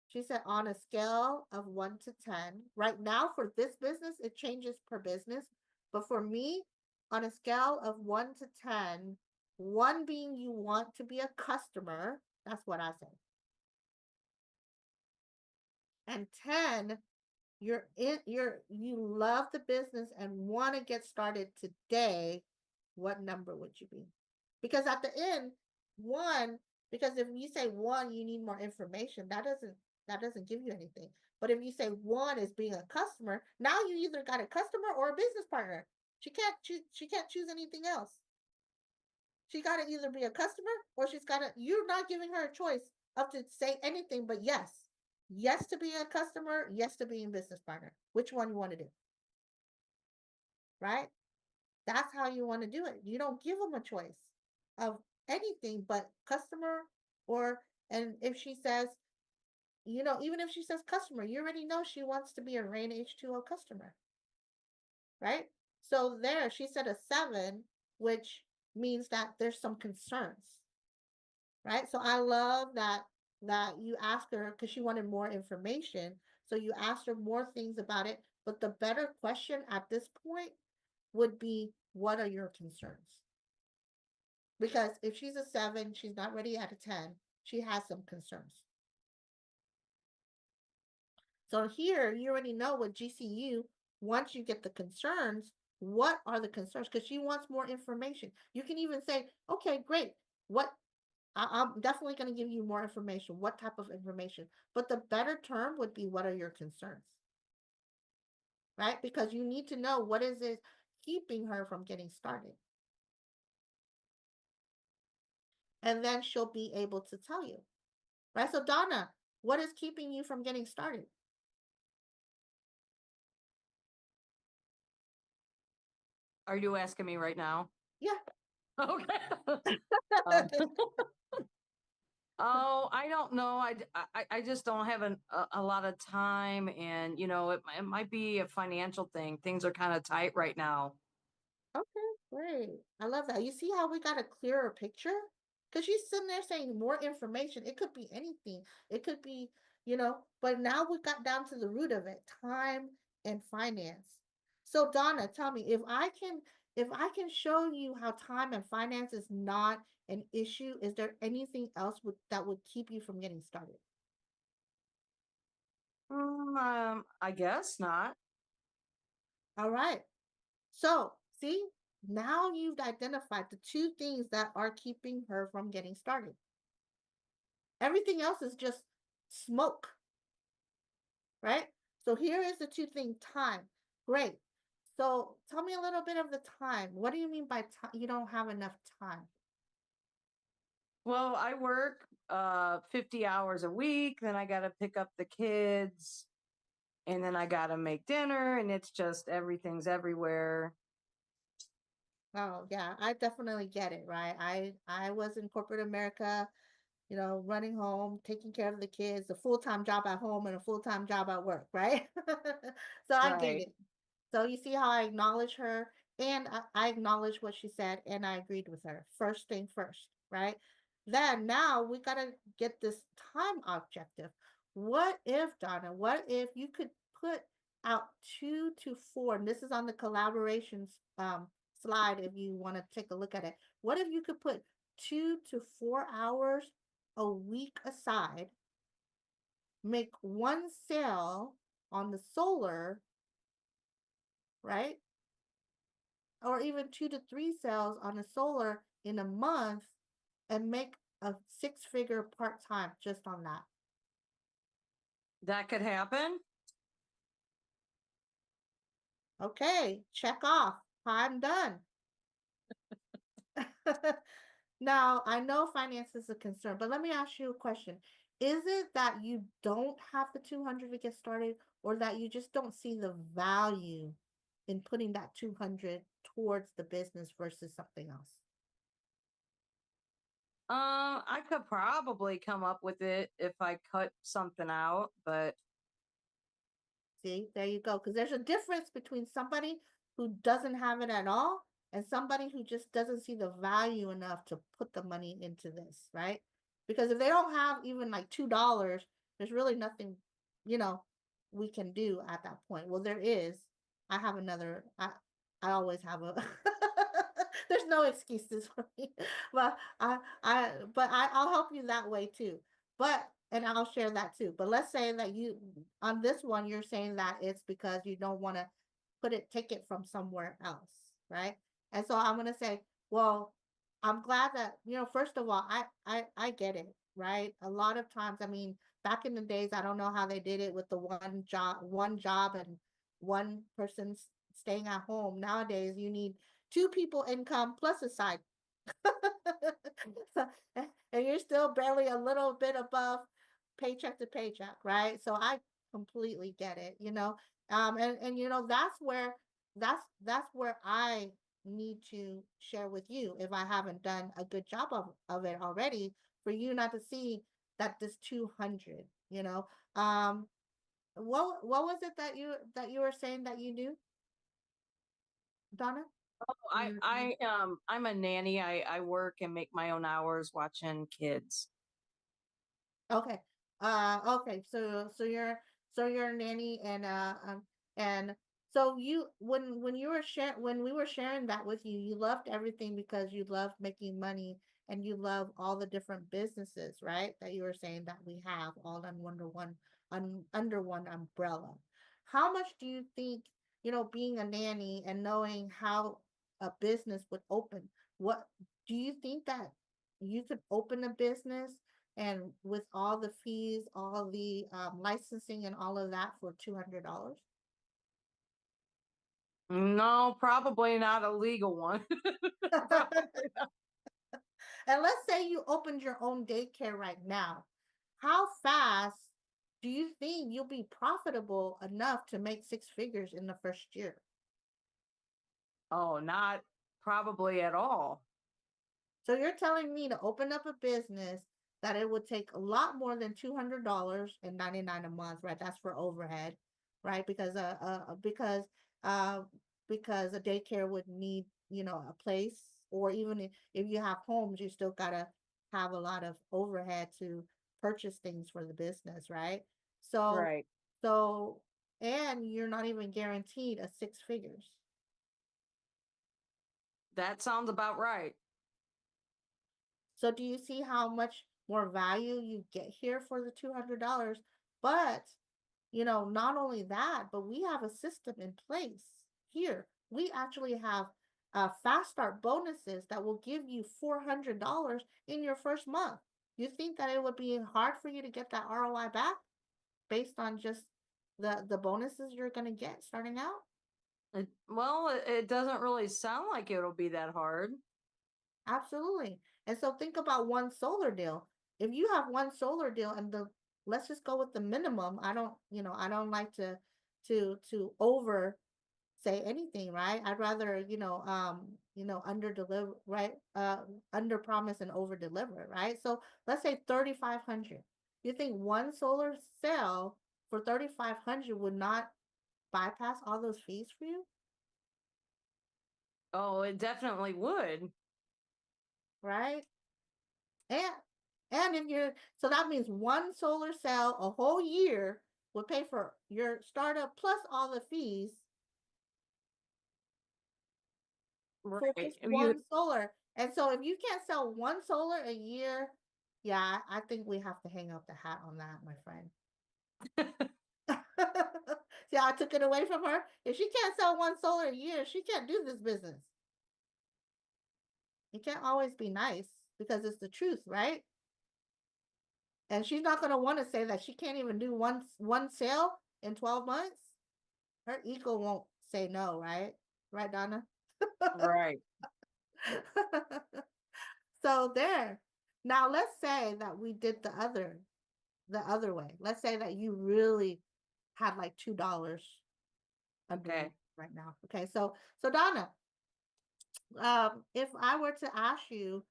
A: she said on a scale of 1 to 10. Right now for this business it changes per business, but for me on a scale of 1 to 10, 1 being you want to be a customer, that's what I said. And 10, you love the business and want to get started today, what number would you be? Because at the end, 1, because if you say 1 you need more information, that doesn't give you anything. But if you say 1 is being a customer, now you either got a customer or a business partner. She can't choose anything else. She got to either be a customer or you're not giving her a choice of to say anything but yes. Yes to being a customer, yes to being a business partner. Which one you want to do? Right? That's how you want to do it. You don't give them a choice of anything but customer or, and if she says, you know, even if she says customer, you already know she wants to be a Rain H2O customer. Right? So there, she said a 7, which means that there's some concerns. Right? So I love that you asked her because she wanted more information. So you asked her more things about it. But the better question at this point would be, what are your concerns? Because if she's a 7, she's not ready at a 10. She has some concerns. So here you already know with GCU, once you get the concerns, what are the concerns? Because she wants more information. You can even say, okay, great. I'm definitely going to give you more information. What type of information? But the better term would be, what are your concerns? Right? Because you need to know what is it keeping her from getting started. And then she'll be able to tell you. Right? So Donna, what is keeping you from getting started?
D: Are you asking me right now?
A: Yeah.
D: Okay. Um, oh, I don't know. I just don't have a lot of time, and you know, it might be a financial thing. Things are kind of tight right now.
A: Okay, great. I love that. You see how we got a clearer picture? Because she's sitting there saying more information. It could be anything. It could be, you know, but now we got down to the root of it, time and finance. So Donna, tell me, if I can show you how time and finance is not an issue, is there anything else that would keep you from getting started?
D: I guess not.
A: All right. So, see, now you've identified the 2 things that are keeping her from getting started. Everything else is just smoke, right? So here is the 2 things. Time. Great. So tell me a little bit of the time. What do you mean by time? You don't have enough time.
D: Well, I work 50 hours a week, then I got to pick up the kids, and then I got to make dinner, and it's just everything's everywhere.
A: Oh, yeah, I definitely get it, right? I was in corporate America, running home, taking care of the kids, a full-time job at home and a full-time job at work, right? So I get
D: Right.
A: it. So you see how I acknowledge her and I acknowledge what she said and I agreed with her. First thing first, right? Then now we got to get this time objective. What if, Donna, what if you could put out 2 to 4, and this is on the collaborations slide if you want to take a look at it. What if you could put 2 to 4 hours a week aside, make one sale on the solar, right? Or even 2 to 3 sales on the solar in a month and make a 6-figure part-time just on that.
D: That could happen.
A: Okay, check off. I'm done. Now, I know finance is a concern, but let me ask you a question. Is it that you don't have the 200 to get started, or that you just don't see the value in putting that 200 towards the business versus something else?
D: I could probably come up with it if I cut something out, but
A: See, there you go. Because there's a difference between somebody who doesn't have it at all and somebody who just doesn't see the value enough to put the money into this, right? Because if they don't have even like $2, there's really nothing, you know, we can do at that point. Well, there is. I have another. I always have a. There's no excuses for me, but I'll help you that way too. But and I'll share that too. But let's say that you on this one you're saying that it's because you don't want to take it from somewhere else, right? And so I'm gonna say, well, I'm glad that first of all, I get it, right? A lot of times, I mean, back in the days, I don't know how they did it with the one job and one person staying at home. Nowadays, you need 2 people income plus a side. So, and you're still barely a little bit above paycheck to paycheck, right? So I completely get it, and that's where I need to share with you if I haven't done a good job of it already for you not to see that this 200, what was it that you were saying that you do, Donna?
D: I'm a nanny. I work and make my own hours watching kids.
A: Okay. Okay. So you're a nanny and so you when you were when we were sharing that with you, you loved everything because you loved making money and you love all the different businesses, right? That you were saying that we have all under one umbrella. How much do you think, being a nanny and knowing how a business would open, what do you think that you could open a business and with all the fees, all the licensing and all of that for $200?
D: No, probably not a legal one.
A: And let's say you opened your own daycare right now. How fast do you think you'll be profitable enough to make 6 figures in the first year?
D: Oh, not probably at all.
A: So you're telling me to open up a business that it would take a lot more than $200.99 a month, right? That's for overhead, right? Uh because a daycare would need, a place, or even if you have homes, you still gotta have a lot of overhead to purchase things for the business, right? So
D: Right.
A: so and you're not even guaranteed a 6 figures.
D: That sounds about right.
A: So do you see how much more value you get here for the $200? But, not only that, but we have a system in place here. We actually have fast start bonuses that will give you $400 in your first month. You think that it would be hard for you to get that ROI back based on just the bonuses you're going to get starting out?
D: It doesn't really sound like it'll be that hard.
A: Absolutely. And so think about one solar deal. if you have one solar deal and let's just go with the minimum. I don't like to over say anything, right? I'd rather, under deliver, right? Under promise and over deliver, right? So let's say 3,500. You think one solar cell for 3,500 would not bypass all those fees for you,
D: Oh, it definitely would.
A: right? And if you're so that means one solar cell a whole year would pay for your startup plus all the fees for
D: Right.
A: just
D: If you
A: one solar. And so if you can't sell one solar a year, yeah, I think we have to hang up the hat on that, my friend. See how I took it away from her? If she can't sell one solar a year, she can't do this business. You can't always be nice because it's the truth, right? And she's not going to want to say that she can't even do one sale in 12 months. Her ego won't say no, right? Right, Donna?
D: right.
A: So there. Now let's say that we did the other way. Let's say that you really had like $2 under
D: Okay.
A: right now. Okay, so Donna, if I were to ask you,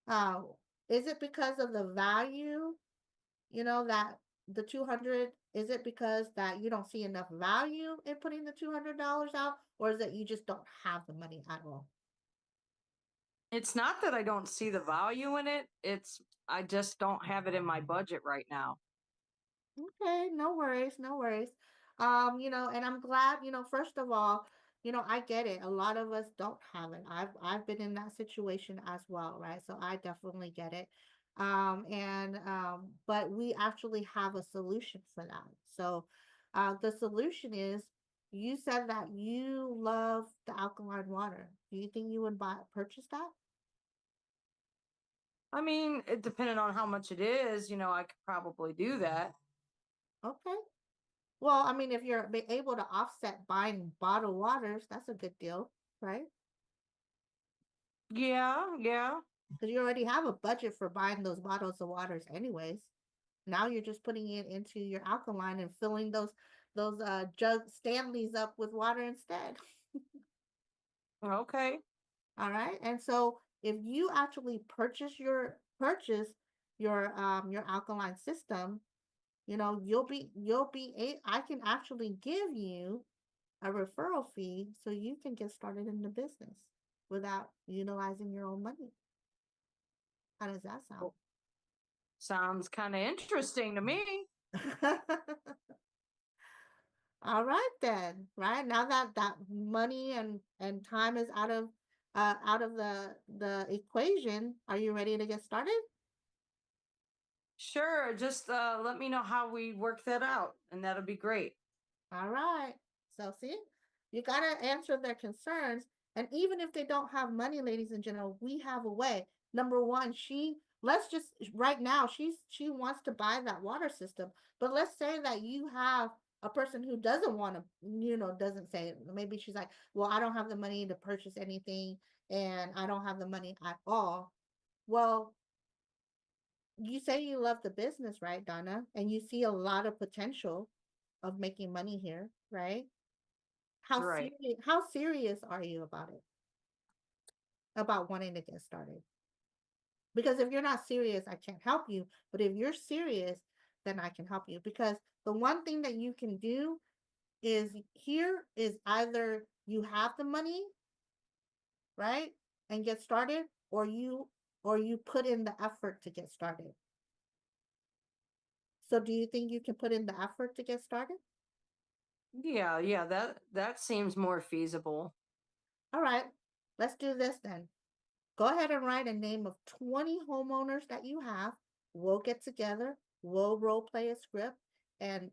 A: uh, is it because of the value, that the 200, is it because that you don't see enough value in putting the $200 out, or is it you just don't have the money at all?
D: It's not that I don't see the value in it. It's I just don't have it in my budget right now.
A: Okay, no worries, no worries. And I'm glad, first of all, I get it. A lot of us don't have it. I've been in that situation as well, right? So I definitely get it. But we actually have a solution for that. So the solution is you said that you love the alkaline water. Do you think you would purchase that?
D: I mean, it depending on how much it is, I could probably do that.
A: Okay. Well, I mean, if you're able to offset buying bottled waters, that's a good deal, right?
D: Yeah, yeah.
A: Because you already have a budget for buying those bottles of waters anyways. Now you're just putting it into your alkaline and filling those jug Stanleys up with water instead.
D: Okay.
A: All right. And so if you actually purchase your alkaline system, I can actually give you a referral fee so you can get started in the business without utilizing your own money. How does that sound?
D: Sounds kind of interesting to me.
A: All right then. Right now that money and time is out of the equation, are you ready to get started?
D: Sure. Just let me know how we work that out, and that'll be great.
A: All right. So see, you got to answer their concerns. And even if they don't have money, ladies and gentlemen, we have a way. Number one, let's just right now, she wants to buy that water system. But let's say that you have a person who doesn't want to, doesn't say it. Maybe she's like, well, I don't have the money to purchase anything and I don't have the money at all. Well, you say you love the business, right, Donna? And you see a lot of potential of making money here, right?
D: Right.
A: How serious are you about it? About wanting to get started? Because if you're not serious, I can't help you. But if you're serious, then I can help you. Because the one thing that you can do is either you have the money, right? And get started, or you put in the effort to get started. So do you think you can put in the effort to get started?
D: Yeah, yeah. That seems more feasible.
A: All right. Let's do this then. Go ahead and write a name of 20 homeowners that you have. We'll get together, we'll role play a script, and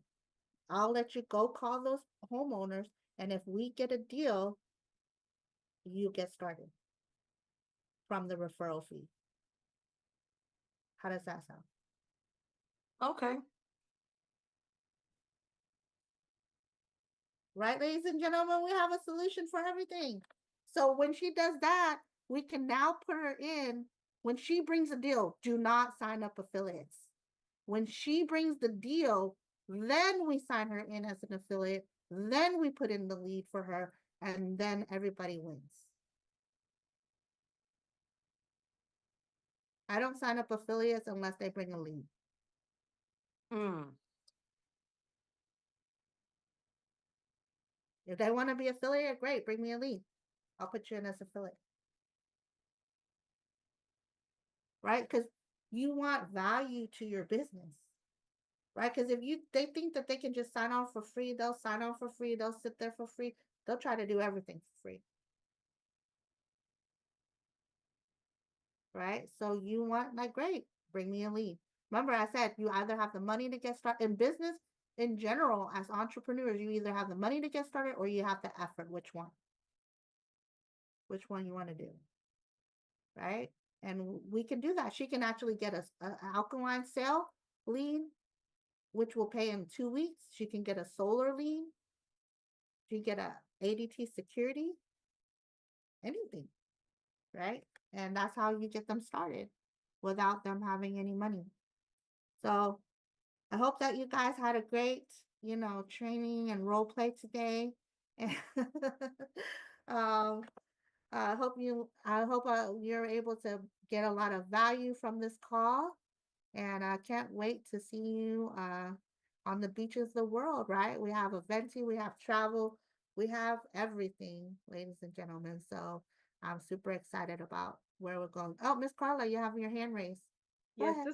A: I'll let you go call those homeowners. And if we get a deal, you get started from the referral fee. How does that sound?
D: Okay.
A: Right, ladies and gentlemen, we have a solution for everything. So when she does that, we can now put her in When she brings a deal, do not sign up affiliates. When she brings the deal, then we sign her in as an affiliate. Then we put in the lead for her, and then everybody wins. I don't sign up affiliates unless they bring a lead.
D: Mm.
A: If they want to be affiliate, great, bring me a lead. I'll put you in as affiliate. Right? Because you want value to your business. Right? Because if they think that they can just sign on for free, they'll sign on for free, they'll sit there for free, they'll try to do everything for free. Right? So you want, like, great, bring me a lead. Remember, I said you either have the money to get started in business in general. As entrepreneurs, you either have the money to get started or you have the effort. Which one? Which one you want to do? Right? And we can do that. She can actually get a alkaline sale lead, which will pay in 2 weeks. She can get a solar lead. She can get a ADT security, anything, right? And that's how you get them started without them having any money. So I hope that you guys had a great, training and role play today. um, I hope you're able to get a lot of value from this call, and I can't wait to see you on the beaches of the world. Right? We have eventing, we have travel, we have everything, ladies and gentlemen. So I'm super excited about where we're going. Oh, Miss Carla, you have your hand raised. Go
C: Yes,
A: ahead.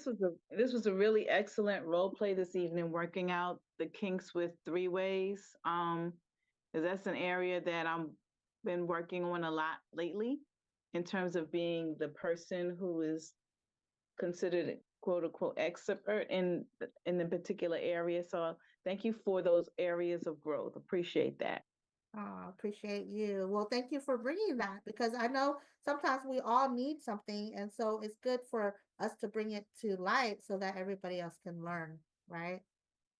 C: this was a really excellent role play this evening, working out the kinks with three ways. 'Cause that's an area that I'm been working on a lot lately in terms of being the person who is considered quote unquote expert in the particular area. So thank you for those areas of growth. Appreciate that.
A: Oh, appreciate you. Well, thank you for bringing that, because I know sometimes we all need something. And so it's good for us to bring it to light so that everybody else can learn, right?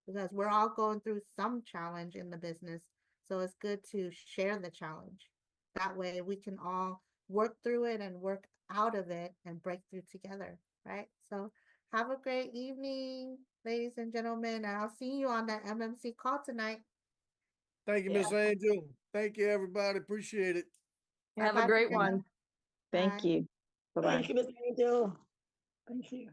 A: Because we're all going through some challenge in the business. So it's good to share the challenge. That way we can all work through it and work out of it and break through together, right? So have a great evening, ladies and gentlemen. And I'll see you on that MMC call tonight.
B: Thank you,
C: Yeah.
B: Miss Angel. Thank you, everybody. Appreciate it.
D: Have a
A: Bye-bye,
D: great
A: Sabrina.
D: one.
C: Thank
A: Bye.
C: you. Bye bye.
E: Thank you, Ms. Angel. Thank you.